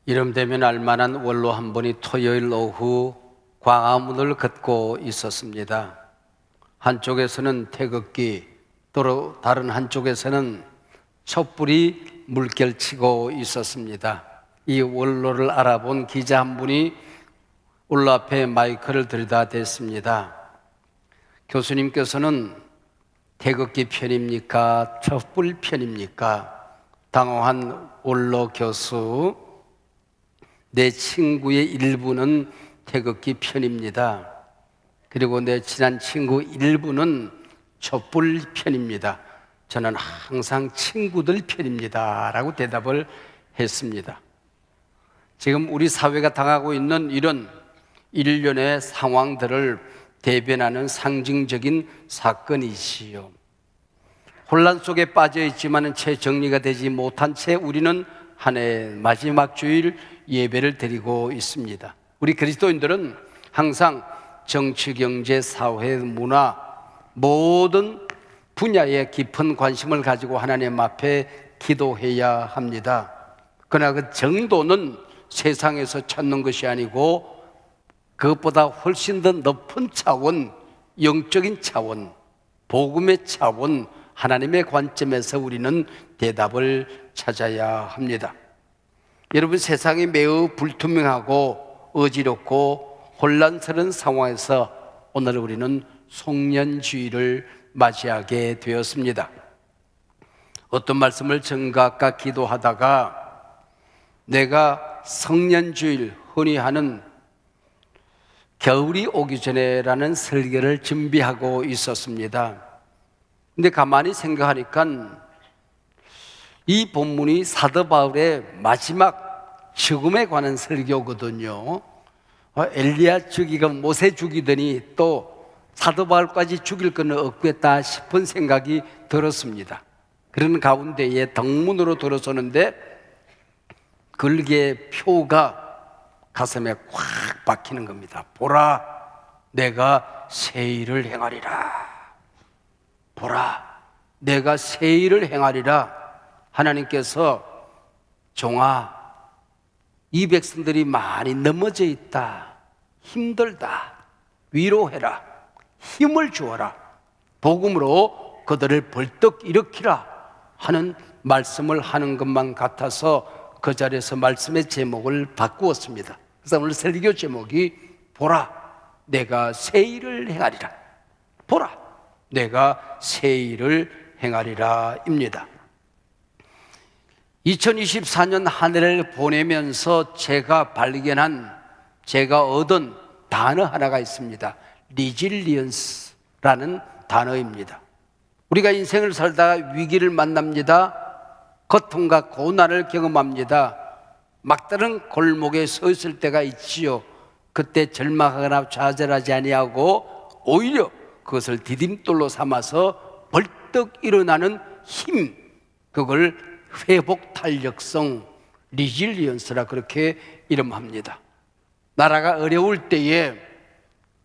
이름 되면 알만한 원로 한 분이 토요일 오후 광화문을 걷고 있었습니다. 한쪽에서는 태극기, 또 다른 한쪽에서는 촛불이 물결치고 있었습니다. 이 원로를 알아본 기자 한 분이 원로 앞에 마이크를 들이대습니다. 교수님께서는 태극기 편입니까? 촛불 편입니까? 당황한 원로 교수, 내 친구의 일부는 태극기 편입니다. 그리고 내 친한 친구 일부는 촛불 편입니다. 저는 항상 친구들 편입니다 라고 대답을 했습니다. 지금 우리 사회가 당하고 있는 이런 일련의 상황들을 대변하는 상징적인 사건이지요. 혼란 속에 빠져 있지만 채 정리가 되지 못한 채 우리는 한 해 마지막 주일 예배를 드리고 있습니다. 우리 그리스도인들은 항상 정치, 경제, 사회, 문화 모든 분야에 깊은 관심을 가지고 하나님 앞에 기도해야 합니다. 그러나 그 정도는 세상에서 찾는 것이 아니고 그것보다 훨씬 더 높은 차원, 영적인 차원, 복음의 차원, 하나님의 관점에서 우리는 대답을 찾아야 합니다. 여러분, 세상이 매우 불투명하고 어지럽고 혼란스러운 상황에서 오늘 우리는 송년주의를 맞이하게 되었습니다. 어떤 말씀을 전각과 기도하다가 내가 성년주일, 흔히 하는 겨울이 오기 전에라는 설교를 준비하고 있었습니다. 근데 가만히 생각하니까 이 본문이 사도 바울의 마지막 죽음에 관한 설교거든요. 엘리야 죽이고 모세 죽이더니 또 사도 바울까지 죽일 건 없겠다 싶은 생각이 들었습니다. 그런 가운데에 덕문으로 들어서는데 글귀의 표가 가슴에 꽉 박히는 겁니다. 보라, 내가 새 일을 행하리라. 보라, 내가 새 일을 행하리라. 하나님께서 종아, 이 백성들이 많이 넘어져 있다, 힘들다, 위로해라, 힘을 주어라, 복음으로 그들을 벌떡 일으키라 하는 말씀을 하는 것만 같아서 그 자리에서 말씀의 제목을 바꾸었습니다. 그래서 오늘 설교 제목이 보라, 내가 새 일을 행하리라. 보라, 내가 새 일을 행하리라 입니다. 2024년 한 해를 보내면서 제가 발견한, 제가 얻은 단어 하나가 있습니다. 리질리언스라는 단어입니다. 우리가 인생을 살다가 위기를 만납니다. 고통과 고난을 경험합니다. 막다른 골목에 서 있을 때가 있지요. 그때 절망하거나 좌절하지 아니하고 오히려 그것을 디딤돌로 삼아서 벌떡 일어나는 힘, 그걸 회복 탄력성, 리질리언스라 그렇게 이름합니다. 나라가 어려울 때에,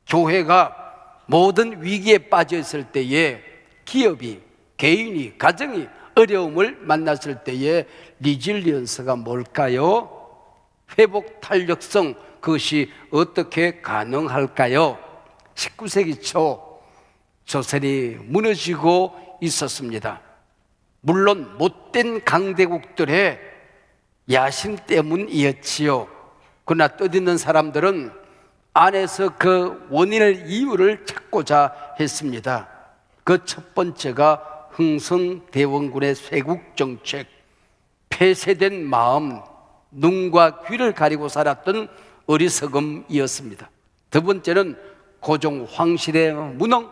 교회가 모든 위기에 빠져 있을 때에, 기업이, 개인이, 가정이 어려움을 만났을 때에 리질리언스가 뭘까요? 회복 탄력성, 그것이 어떻게 가능할까요? 19세기 초 조선이 무너지고 있었습니다. 물론 못된 강대국들의 야심 때문이었지요. 그러나 뜻있는 사람들은 안에서 그 원인을, 이유를 찾고자 했습니다. 그 첫 번째가 흥선대원군의 쇄국정책, 폐쇄된 마음, 눈과 귀를 가리고 살았던 어리석음이었습니다. 두 번째는 고종 황실의 무능,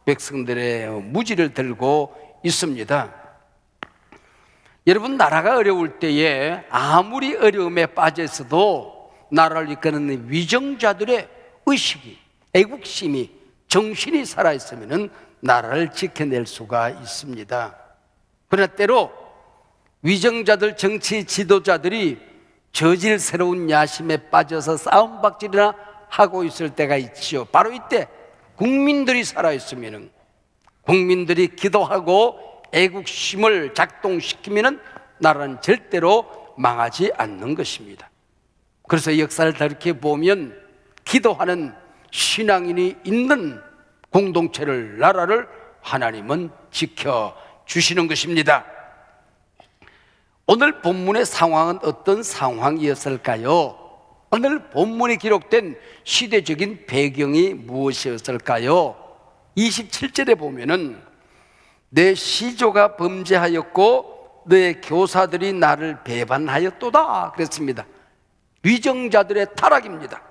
백성들의 무지를 들고 있습니다. 여러분, 나라가 어려울 때에 아무리 어려움에 빠져 있어도 나라를 이끄는 위정자들의 의식이, 애국심이, 정신이 살아있으면 나라를 지켜낼 수가 있습니다. 그러나 때로 위정자들, 정치 지도자들이 저질스러운 야심에 빠져서 싸움박질이나 하고 있을 때가 있지요. 바로 이때 국민들이 살아있으면, 국민들이 기도하고 애국심을 작동시키면 나라는 절대로 망하지 않는 것입니다. 그래서 역사를 이렇게 보면 기도하는 신앙인이 있는 공동체를, 나라를 하나님은 지켜주시는 것입니다. 오늘 본문의 상황은 어떤 상황이었을까요? 오늘 본문에 기록된 시대적인 배경이 무엇이었을까요? 27절에 보면은 내 시조가 범죄하였고 너의 교사들이 나를 배반하였도다 그랬습니다. 위정자들의 타락입니다.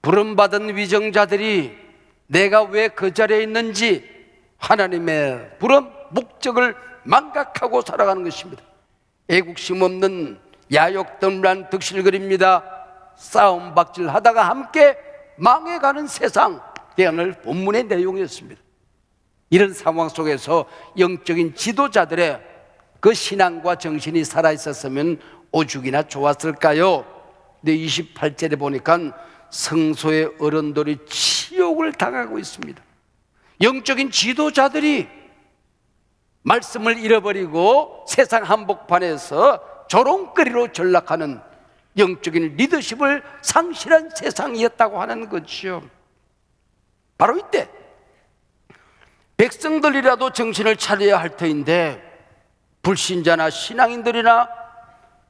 부름받은 위정자들이 내가 왜 그 자리에 있는지 하나님의 부름 목적을 망각하고 살아가는 것입니다. 애국심 없는 야욕덤란 득실거립니다. 싸움박질 하다가 함께 망해가는 세상, 오늘 본문의 내용이었습니다. 이런 상황 속에서 영적인 지도자들의 그 신앙과 정신이 살아있었으면 오죽이나 좋았을까요? 근데 28절에 보니까 성소의 어른들이 치욕을 당하고 있습니다. 영적인 지도자들이 말씀을 잃어버리고 세상 한복판에서 조롱거리로 전락하는 영적인 리더십을 상실한 세상이었다고 하는 거죠. 바로 이때 백성들이라도 정신을 차려야 할 터인데 불신자나 신앙인들이나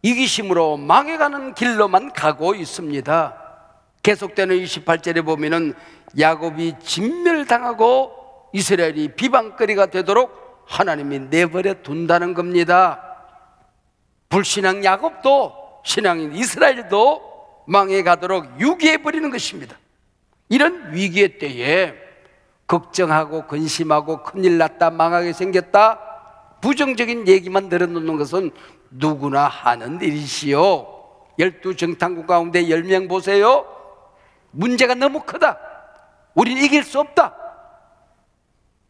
이기심으로 망해가는 길로만 가고 있습니다. 계속되는 28절에 보면은 야곱이 진멸당하고 이스라엘이 비방거리가 되도록 하나님이 내버려 둔다는 겁니다. 불신앙 야곱도 신앙인 이스라엘도 망해가도록 유기해버리는 것입니다. 이런 위기의 때에 걱정하고 근심하고 큰일 났다, 망하게 생겼다, 부정적인 얘기만 늘어놓는 것은 누구나 하는 일이시요. 12정탐구 가운데 10명 보세요. 문제가 너무 크다, 우린 이길 수 없다,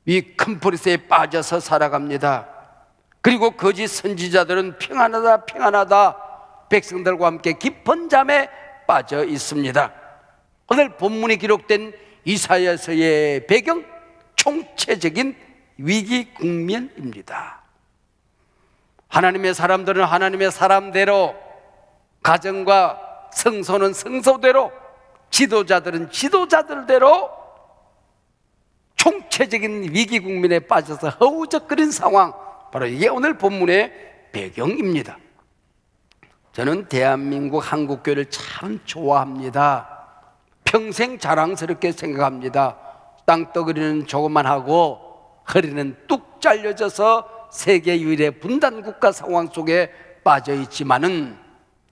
이 큰 포리스에 빠져서 살아갑니다. 그리고 거짓 선지자들은 평안하다 평안하다 백성들과 함께 깊은 잠에 빠져 있습니다. 오늘 본문에 기록된 이사야서의 배경, 총체적인 위기 국면입니다. 하나님의 사람들은 하나님의 사람대로, 가정과 성소는 성소대로, 지도자들은 지도자들대로 총체적인 위기 국면에 빠져서 허우적거린 상황, 바로 이게 오늘 본문의 배경입니다. 저는 대한민국 한국교회를 참 좋아합니다. 평생 자랑스럽게 생각합니다. 땅덩어리는 조금만 하고 허리는 뚝 잘려져서 세계 유일의 분단 국가 상황 속에 빠져 있지만은,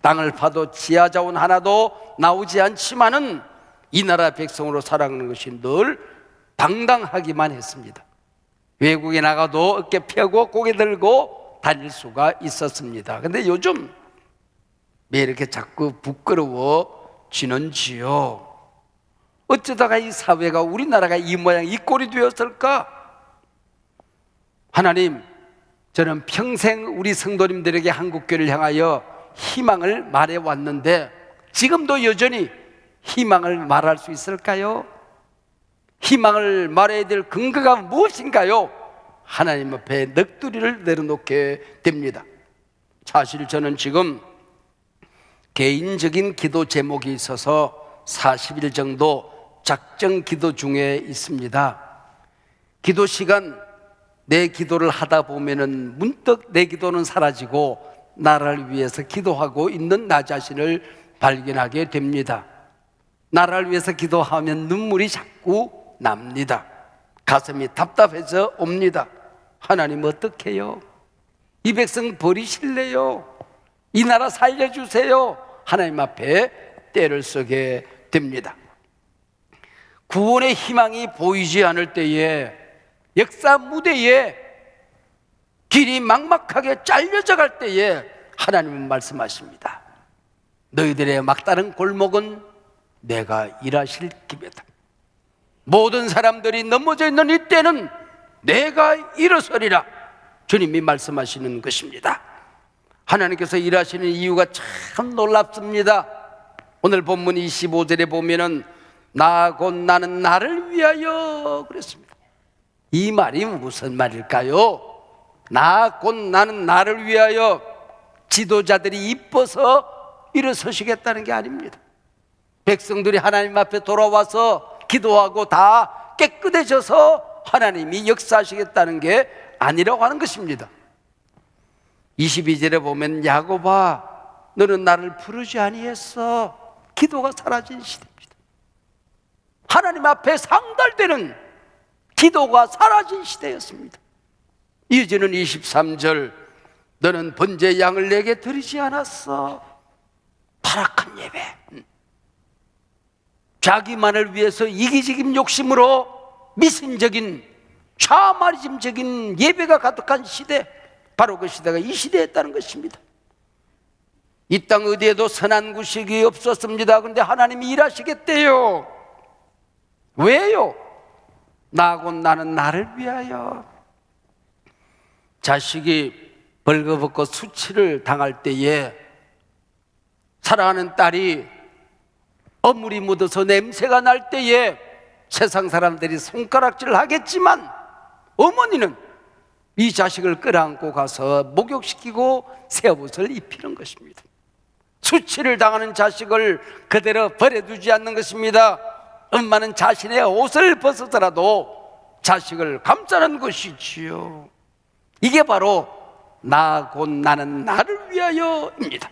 땅을 파도 지하자원 하나도 나오지 않지만은 이 나라 백성으로 살아가는 것이 늘 당당하기만 했습니다. 외국에 나가도 어깨 펴고 고개 들고 다닐 수가 있었습니다. 근데 요즘 왜 이렇게 자꾸 부끄러워지는지요? 어쩌다가 이 사회가, 우리나라가 이 모양 이 꼴이 되었을까? 하나님, 저는 평생 우리 성도님들에게 한국교회를 향하여 희망을 말해왔는데 지금도 여전히 희망을 말할 수 있을까요? 희망을 말해야 될 근거가 무엇인가요? 하나님 앞에 넋두리를 내려놓게 됩니다. 사실 저는 지금 개인적인 기도 제목이 있어서 40일 정도 작정 기도 중에 있습니다. 기도 시간 내 기도를 하다 보면은 문득 내 기도는 사라지고 나라를 위해서 기도하고 있는 나 자신을 발견하게 됩니다. 나라를 위해서 기도하면 눈물이 자꾸 납니다. 가슴이 답답해져 옵니다. 하나님 어떻게 해요? 이 백성 버리실래요? 이 나라 살려주세요. 하나님 앞에 떼를 쓰게 됩니다. 구원의 희망이 보이지 않을 때에, 역사 무대에 길이 막막하게 잘려져 갈 때에 하나님은 말씀하십니다. 너희들의 막다른 골목은 내가 일하실 기회다. 모든 사람들이 넘어져 있는 이때는 내가 일어서리라. 주님이 말씀하시는 것입니다. 하나님께서 일하시는 이유가 참 놀랍습니다. 오늘 본문 25절에 보면은 나 곧 나는 나를 위하여 그랬습니다. 이 말이 무슨 말일까요? 나 곧 나는 나를 위하여. 지도자들이 이뻐서 일어서시겠다는 게 아닙니다. 백성들이 하나님 앞에 돌아와서 기도하고 다 깨끗해져서 하나님이 역사하시겠다는 게 아니라고 하는 것입니다. 22절에 보면 야곱아 너는 나를 부르지 아니했어. 기도가 사라진 시대입니다. 하나님 앞에 상달되는 기도가 사라진 시대였습니다. 이어지는 23절 너는 번제 양을 내게 드리지 않았어. 타락한 예배, 자기만을 위해서 이기적인 욕심으로 미신적인 좌마리즘적인 예배가 가득한 시대, 바로 그 시대가 이 시대였다는 것입니다. 이 땅 어디에도 선한 구식이 없었습니다. 그런데 하나님이 일하시겠대요. 왜요? 나하고 나는 나를 위하여. 자식이 벌거벗고 수치를 당할 때에 사랑하는 딸이 어물이 묻어서 냄새가 날 때에 세상 사람들이 손가락질을 하겠지만 어머니는 이 자식을 끌어안고 가서 목욕시키고 새 옷을 입히는 것입니다. 수치를 당하는 자식을 그대로 버려두지 않는 것입니다. 엄마는 자신의 옷을 벗어서라도 자식을 감싸는 것이지요. 이게 바로 나 곧 나는 나를 위하여입니다.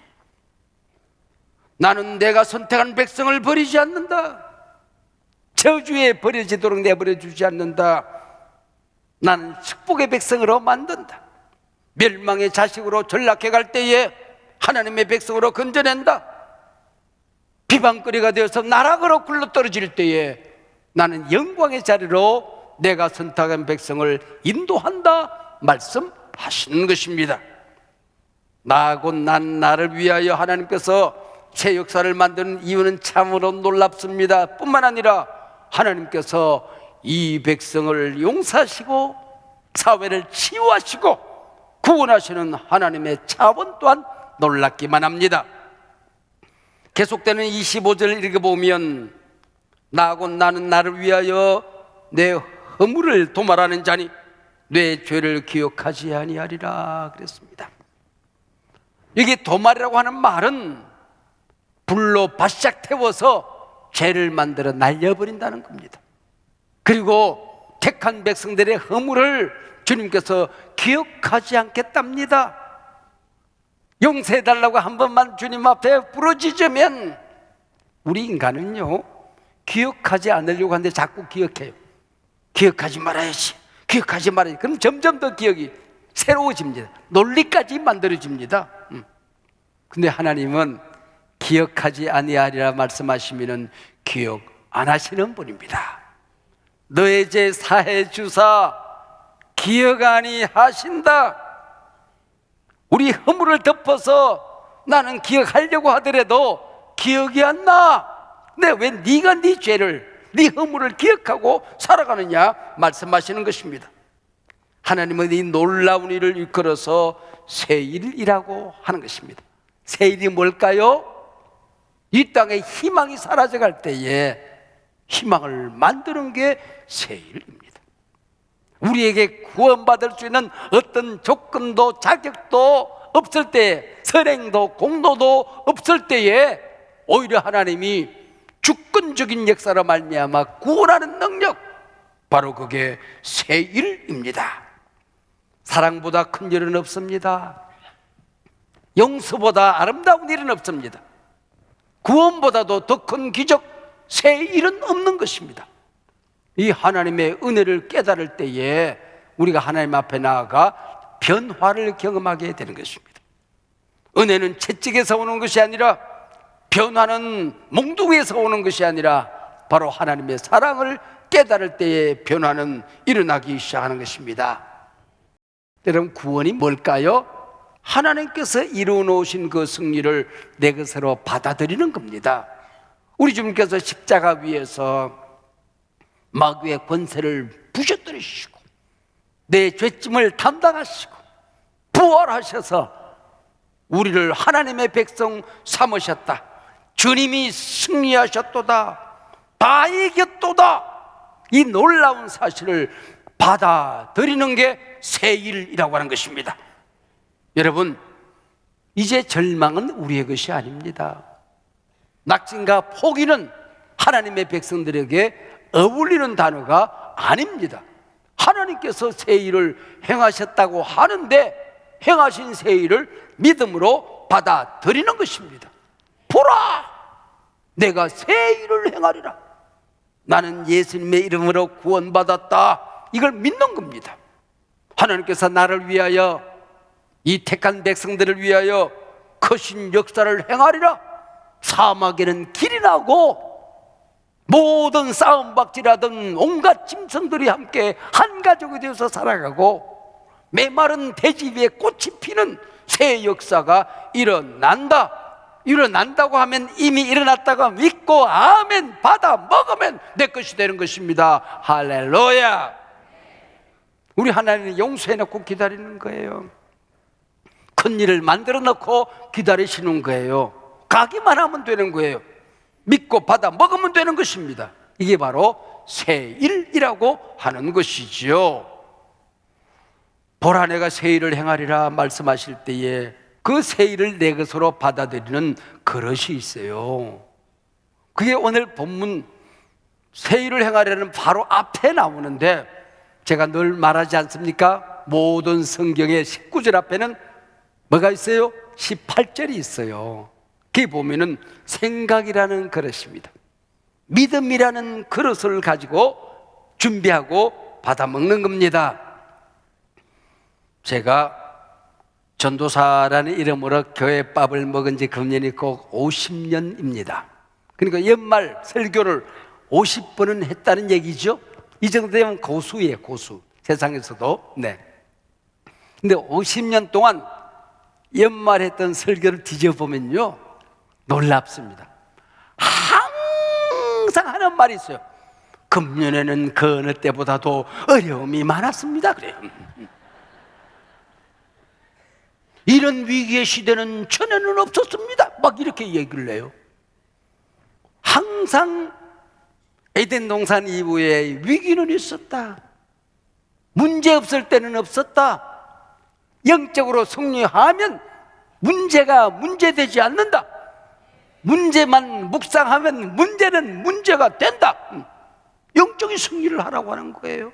나는 내가 선택한 백성을 버리지 않는다. 저주에 버려지도록 내버려 주지 않는다. 나는 축복의 백성으로 만든다. 멸망의 자식으로 전락해 갈 때에 하나님의 백성으로 건져낸다. 비방거리가 되어서 나락으로 굴러떨어질 때에 나는 영광의 자리로 내가 선택한 백성을 인도한다 말씀하시는 것입니다. 나하고 난 나를 위하여 하나님께서 새 역사를 만드는 이유는 참으로 놀랍습니다. 뿐만 아니라 하나님께서 이 백성을 용서하시고 사회를 치유하시고 구원하시는 하나님의 차원 또한 놀랍기만 합니다. 계속되는 25절 읽어보면 나하고 나는 나를 위하여 내 허물을 도말하는 자니 내 죄를 기억하지 아니하리라 그랬습니다. 여기 도말이라고 하는 말은 불로 바싹 태워서 죄를 만들어 날려버린다는 겁니다. 그리고 택한 백성들의 허물을 주님께서 기억하지 않겠답니다. 용서해달라고 한 번만 주님 앞에 부르짖으면 우리 인간은요 기억하지 않으려고 하는데 자꾸 기억해요. 기억하지 말아야지, 기억하지 말아야지. 그럼 점점 더 기억이 새로워집니다. 논리까지 만들어집니다. 근데 하나님은 기억하지 아니하리라 말씀하시면은 기억 안 하시는 분입니다. 너의 죄 사해 주사 기억 아니하신다. 우리 허물을 덮어서 나는 기억하려고 하더라도 기억이 안 나. 근데 왜 네가 네 죄를, 네 허물을 기억하고 살아가느냐 말씀하시는 것입니다. 하나님은 이 놀라운 일을 이끌어서 새일이라고 하는 것입니다. 새일이 뭘까요? 이 땅에 희망이 사라져갈 때에 희망을 만드는 게 새일입니다. 우리에게 구원받을 수 있는 어떤 조건도 자격도 없을 때, 선행도 공로도 없을 때에 오히려 하나님이 주권적인 역사로 말미암아 구원하는 능력, 바로 그게 새일입니다. 사랑보다 큰 일은 없습니다. 용서보다 아름다운 일은 없습니다. 구원보다도 더 큰 기적, 새 일은 없는 것입니다. 이 하나님의 은혜를 깨달을 때에 우리가 하나님 앞에 나아가 변화를 경험하게 되는 것입니다. 은혜는 채찍에서 오는 것이 아니라, 변화는 몽둥이에서 오는 것이 아니라 바로 하나님의 사랑을 깨달을 때에 변화는 일어나기 시작하는 것입니다. 여러분, 구원이 뭘까요? 하나님께서 이루어 놓으신 그 승리를 내 것으로 받아들이는 겁니다. 우리 주님께서 십자가 위에서 마귀의 권세를 부셔뜨리시고 내 죄짐을 담당하시고 부활하셔서 우리를 하나님의 백성 삼으셨다. 주님이 승리하셨도다. 다 이겼도다. 이 놀라운 사실을 받아들이는 게 새일이라고 하는 것입니다. 여러분, 이제 절망은 우리의 것이 아닙니다. 낙진과 포기는 하나님의 백성들에게 어울리는 단어가 아닙니다. 하나님께서 새 일을 행하셨다고 하는데 행하신 새 일을 믿음으로 받아들이는 것입니다. 보라! 내가 새 일을 행하리라. 나는 예수님의 이름으로 구원받았다. 이걸 믿는 겁니다. 하나님께서 나를 위하여, 이 택한 백성들을 위하여 크신 역사를 행하리라. 사막에는 길이 나고 모든 싸움박질하던 온갖 짐승들이 함께 한 가족이 되어서 살아가고 메마른 대지 위에 꽃이 피는 새 역사가 일어난다고 하면 이미 일어났다고 믿고 아멘 받아 먹으면 내 것이 되는 것입니다. 할렐루야. 우리 하나님은 용서해놓고 기다리는 거예요. 큰 일을 만들어 놓고 기다리시는 거예요. 가기만 하면 되는 거예요. 믿고 받아 먹으면 되는 것입니다. 이게 바로 새 일이라고 하는 것이지요. 보라, 내가 새 일을 행하리라 말씀하실 때에 그 새 일을 내 것으로 받아들이는 그릇이 있어요. 그게 오늘 본문 새 일을 행하리라는 바로 앞에 나오는데, 제가 늘 말하지 않습니까? 모든 성경의 19절 앞에는 뭐가 있어요? 18절이 있어요. 거기 보면은 생각이라는 그릇입니다. 믿음이라는 그릇을 가지고 준비하고 받아 먹는 겁니다. 제가 전도사라는 이름으로 교회밥을 먹은 지 금년이 꼭 50년입니다. 그러니까 연말 설교를 50번은 했다는 얘기죠. 이 정도 되면 고수예요, 고수. 세상에서도. 네. 근데 50년 동안 연말 했던 설교를 뒤져보면요, 놀랍습니다. 항상 하는 말이 있어요. 금년에는 그 어느 때보다도 어려움이 많았습니다. 그래요. 이런 위기의 시대는 전에는 없었습니다. 막 이렇게 얘기를 해요. 항상 에덴 동산 이후에 위기는 있었다. 문제 없을 때는 없었다. 영적으로 승리하면 문제가 문제되지 않는다. 문제만 묵상하면 문제는 문제가 된다. 영적인 승리를 하라고 하는 거예요.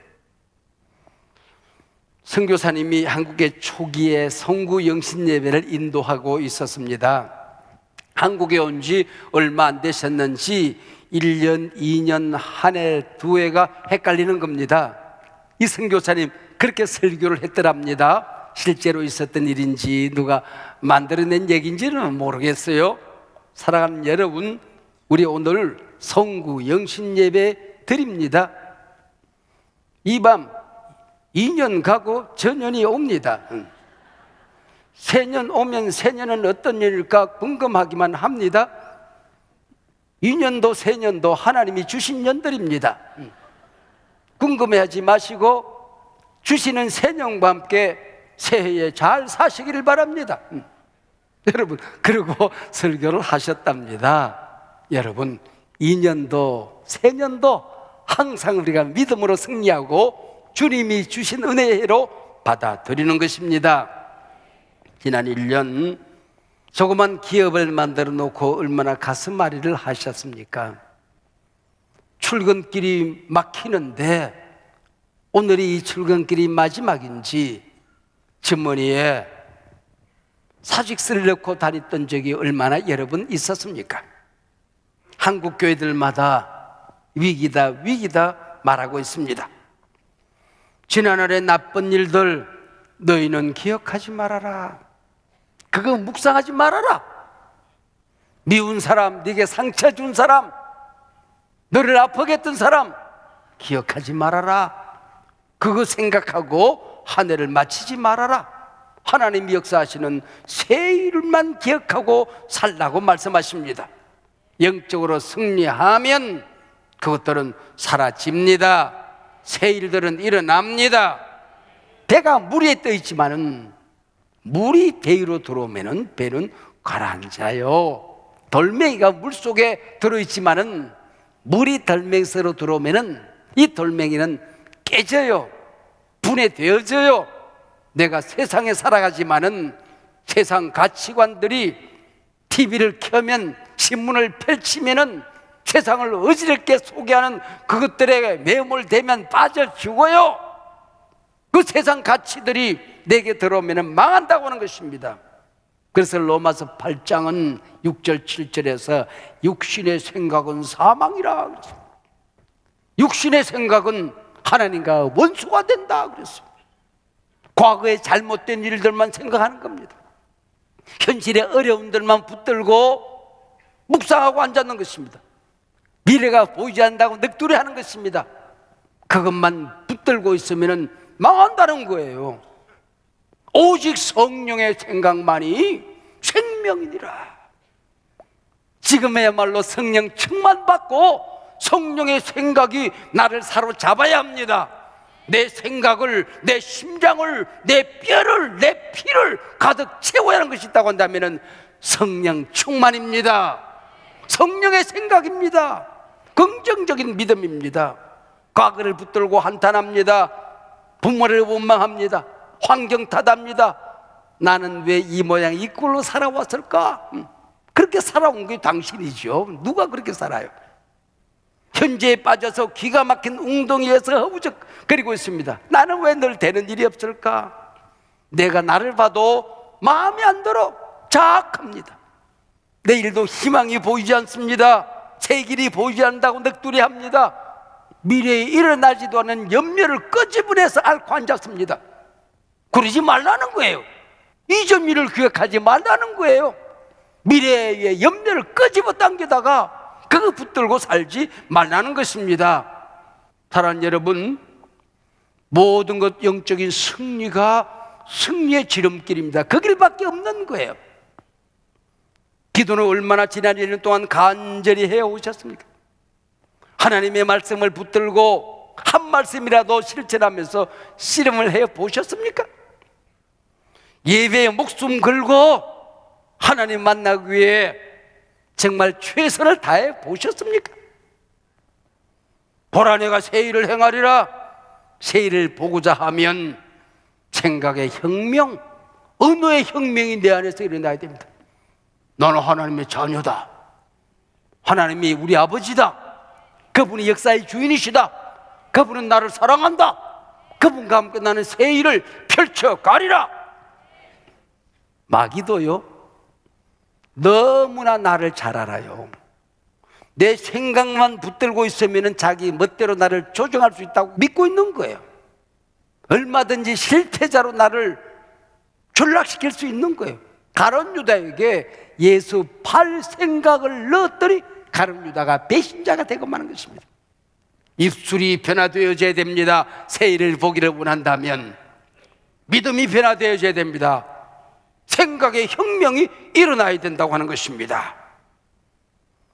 선교사님이 한국의 초기에 성구 영신 예배를 인도하고 있었습니다. 한국에 온 지 얼마 안 되셨는지 1년, 2년, 한 해, 두 해가 헷갈리는 겁니다. 이 선교사님 그렇게 설교를 했더랍니다. 실제로 있었던 일인지 누가 만들어낸 얘기인지는 모르겠어요. 사랑하는 여러분, 우리 오늘 성구 영신 예배 드립니다. 이 밤 2년 가고 전년이 옵니다. 새년 오면 새년은 어떤 일일까 궁금하기만 합니다. 2년도 새년도 하나님이 주신 년들입니다. 궁금해하지 마시고 주시는 새년과 함께 새해에 잘 사시기를 바랍니다. 여러분, 그리고 설교를 하셨답니다. 여러분, 2년도 새년도 항상 우리가 믿음으로 승리하고 주님이 주신 은혜로 받아들이는 것입니다. 지난 1년 조그만 기업을 만들어 놓고 얼마나 가슴앓이를 하셨습니까? 출근길이 막히는데 오늘이 이 출근길이 마지막인지 주머니에 사직서를 넣고 다녔던 적이 얼마나 여러분 있었습니까? 한국 교회들마다 위기다 위기다 말하고 있습니다. 지난날의 나쁜 일들 너희는 기억하지 말아라. 그거 묵상하지 말아라. 미운 사람, 네게 상처 준 사람, 너를 아프게 했던 사람 기억하지 말아라. 그거 생각하고 한 해를 마치지 말아라. 하나님이 역사하시는 새 일만 기억하고 살라고 말씀하십니다. 영적으로 승리하면 그것들은 사라집니다. 새 일들은 일어납니다. 배가 물에 떠 있지만은 물이 배 위로 들어오면은 배는 가라앉아요. 돌멩이가 물 속에 들어 있지만은 물이 돌멩이 속으로 들어오면은 이 돌멩이는 깨져요. 분해되어져요. 내가 세상에 살아가지만은 세상 가치관들이 TV를 켜면, 신문을 펼치면은 세상을 어지럽게 소개하는 그것들에 매몰되면 빠져 죽어요. 그 세상 가치들이 내게 들어오면 망한다고 하는 것입니다. 그래서 로마서 8장은 6절 7절에서 육신의 생각은 사망이라 그랬어요. 육신의 생각은 하나님과 원수가 된다 그랬어요. 과거의 잘못된 일들만 생각하는 겁니다. 현실의 어려움들만 붙들고 묵상하고 앉았는 것입니다. 미래가 보이지 않는다고 넋두리 하는 것입니다. 그것만 붙들고 있으면 망한다는 거예요. 오직 성령의 생각만이 생명이니라. 지금이야말로 성령 충만받고 성령의 생각이 나를 사로잡아야 합니다. 내 생각을, 내 심장을, 내 뼈를, 내 피를 가득 채워야 하는 것이 있다고 한다면 성령 충만입니다. 성령의 생각입니다. 긍정적인 믿음입니다. 과거를 붙들고 한탄합니다. 부모를 원망합니다. 환경 탓합니다. 나는 왜 이 모양 이 꼴로 살아왔을까? 그렇게 살아온 게 당신이죠. 누가 그렇게 살아요? 현재에 빠져서 기가 막힌 웅덩이에서 허우적거리고 있습니다. 나는 왜 늘 되는 일이 없을까? 내가 나를 봐도 마음에 안 들어 자악합니다. 내일도 희망이 보이지 않습니다. 새 길이 보이지 않는다고 넋두리 합니다. 미래에 일어나지도 않은 염려를 끄집어내서 앓고 앉았습니다. 그러지 말라는 거예요. 이전 일을 기억하지 말라는 거예요. 미래의 염려를 끄집어 당기다가 그거 붙들고 살지 말라는 것입니다. 사랑하는 여러분, 모든 것 영적인 승리가 승리의 지름길입니다. 그 길밖에 없는 거예요. 기도는 얼마나 지난 1년 동안 간절히 해오셨습니까? 하나님의 말씀을 붙들고 한 말씀이라도 실천하면서 씨름을 해보셨습니까? 예배에 목숨 걸고 하나님 만나기 위해 정말 최선을 다해 보셨습니까? 보라 내가 새 일을 행하리라. 새 일을 보고자 하면 생각의 혁명, 언어의 혁명이 내 안에서 일어나야 됩니다. 너는 하나님의 자녀다. 하나님이 우리 아버지다. 그분이 역사의 주인이시다. 그분은 나를 사랑한다. 그분과 함께 나는 새 일을 펼쳐가리라. 마귀도요, 너무나 나를 잘 알아요. 내 생각만 붙들고 있으면 자기 멋대로 나를 조정할 수 있다고 믿고 있는 거예요. 얼마든지 실패자로 나를 전락시킬 수 있는 거예요. 가룟 유다에게 예수 팔 생각을 넣었더니 가룟 유다가 배신자가 되고 마는 것입니다. 입술이 변화되어져야 됩니다. 새 일을 보기를 원한다면 믿음이 변화되어져야 됩니다. 생각의 혁명이 일어나야 된다고 하는 것입니다.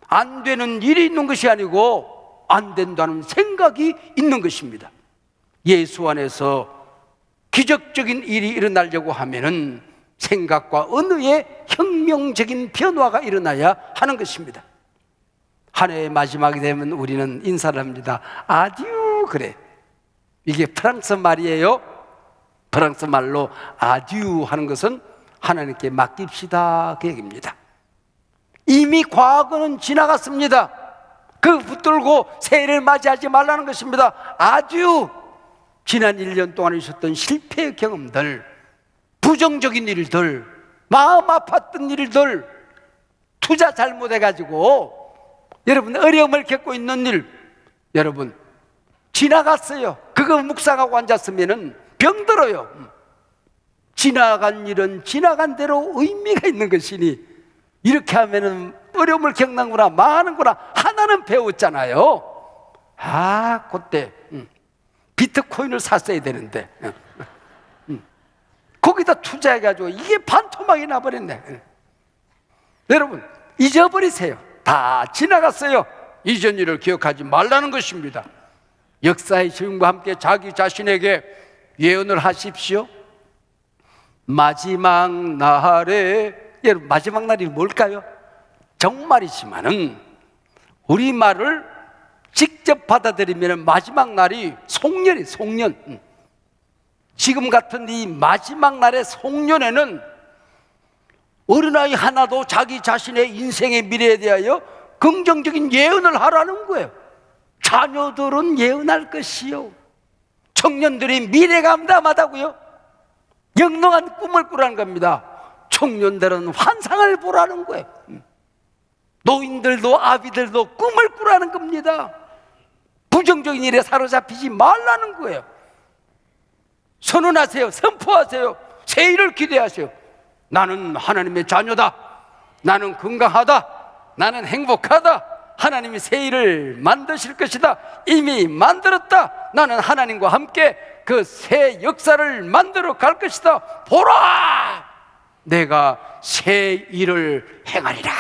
안 되는 일이 있는 것이 아니고 안 된다는 생각이 있는 것입니다. 예수 안에서 기적적인 일이 일어나려고 하면은 생각과 언어의 혁명적인 변화가 일어나야 하는 것입니다. 한 해의 마지막이 되면 우리는 인사를 합니다. 아듀 그래. 이게 프랑스 말이에요. 프랑스 말로 아듀 하는 것은 하나님께 맡깁시다 그 얘기입니다. 이미 과거는 지나갔습니다. 그 붙들고 새해를 맞이하지 말라는 것입니다. 아듀. 지난 1년 동안 있었던 실패의 경험들, 부정적인 일들, 마음 아팠던 일들, 투자 잘못해가지고 여러분 어려움을 겪고 있는 일, 여러분 지나갔어요. 그거 묵상하고 앉았으면 병들어요. 지나간 일은 지나간 대로 의미가 있는 것이니 이렇게 하면은 어려움을 겪는구나, 망하는구나 하나는 배웠잖아요. 아, 그때 비트코인을 샀어야 되는데 거기다 투자해가지고 이게 반토막이 나버렸네. 여러분 잊어버리세요. 다 지나갔어요. 이전 일을 기억하지 말라는 것입니다. 역사의 주인과 함께 자기 자신에게 예언을 하십시오. 마지막 날에, 여러분 마지막 날이 뭘까요? 정말이지만은 우리말을 직접 받아들이면 마지막 날이 송년이 송년. 지금 같은 이 마지막 날의 송년회는 어린아이 하나도 자기 자신의 인생의 미래에 대하여 긍정적인 예언을 하라는 거예요. 자녀들은 예언할 것이요, 청년들이 미래감담하다고요, 영롱한 꿈을 꾸라는 겁니다. 청년들은 환상을 보라는 거예요. 노인들도 아비들도 꿈을 꾸라는 겁니다. 부정적인 일에 사로잡히지 말라는 거예요. 선언하세요. 선포하세요. 새 일을 기대하세요. 나는 하나님의 자녀다. 나는 건강하다. 나는 행복하다. 하나님이 새 일을 만드실 것이다. 이미 만들었다. 나는 하나님과 함께 그 새 역사를 만들어 갈 것이다. 보라! 내가 새 일을 행하리라.